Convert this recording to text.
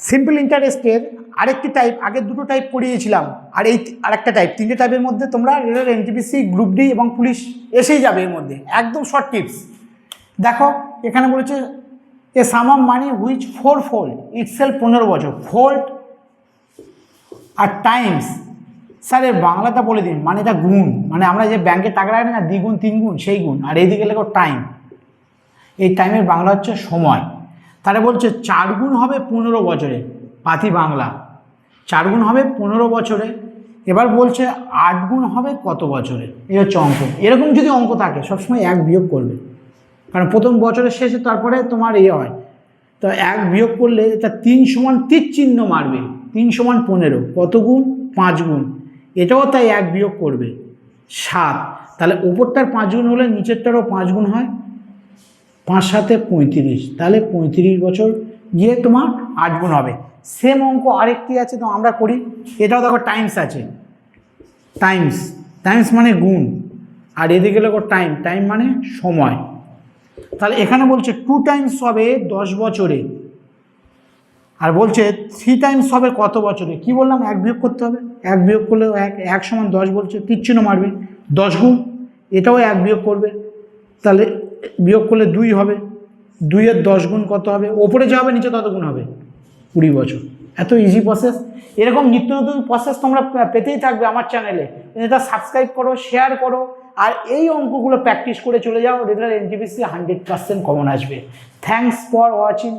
Simple ইন্টারেস্টের আরেকটি type, আগের দুটো টাইপ করিয়েছিলাম, আর এই আরেকটা টাইপ, তিনটে টাইপের মধ্যে তোমরা রেলের এনটিপিসি, গ্রুপ ডি এবং পুলিশ এসেই যাবে এর মধ্যে, একদম শর্ট টিপস। দেখো এখানে বলেছে a sum of money which 4 fold itself 15 বছর, ফোল্ড আর টাইমস। স্যার এর বাংলাটা বলে দিন, মানে এটা গুণ, মানে আমরা যে ব্যাংকে টাকা রাখি না দ্বিগুণ তিনগুণ, সেই গুণ, আর এইদিকে লেখো টাইম। এই টাইমের বাংলা হচ্ছে সময়। তাহলে বলছে 4 গুণ হবে 15 বছরে, পাতি বাংলা 4 গুণ হবে 15 বছরে। এবার বলছে 8 গুণ হবে কত বছরে, এই হচ্ছে অঙ্ক। এরকম যদি অঙ্ক থাকে সবসময় 1 বিয়োগ করবে, কারণ প্রথম বছরের শেষে তারপরে তোমার হয়, তো 1 বিয়োগ করলে এটা 3 সমান তীর চিহ্ন মারবে, 3 সমান 15, কত গুণ 5 গুণ, এটাও তাই 1 বিয়োগ করবে 7। তাহলে ওপরটার 5 গুণ হলে নিচেরটারও 5 গুণ হয়, 5 7 35, তাহলে 35 বছর গিয়ে তোমার 8 গুণ হবে। সেম অঙ্ক আরেকটি আছে, তো আমরা করি, এটাও দেখো টাইমস আছে, টাইমস, টাইমস মানে গুণ, আর এদিকে লেখো টাইম, টাইম মানে সময়। তাহলে এখানে বলছে 2 টাইমস হবে 10 বছরে, আর বলছে 3 টাইমস হবে কত বছরে। কি বললাম, 1 বিয়োগ করতে হবে, 1 বিয়োগ করলে 1 সমান 10 বলছে, তীর চিহ্ন মারবে, 10 গুণ, এটাও 1 বিয়োগ করবে, তাহলে বিয়োগ করলে 2 হবে, 2 এর 10 গুণ কত হবে, ওপরে যা হবে নিচে তত গুণ হবে, 20 বছর। এত ইজি প্রসেস। এরকম নিত্য নতুন প্রসেস তোমরা পেতেই থাকবে আমার চ্যানেলে, এটা সাবস্ক্রাইব করো, শেয়ার করো, আর এই অঙ্কগুলো প্র্যাকটিস করে চলে যাও, রেগুলার এনটিপিসি 100% কমন আসবে। Thanks for watching.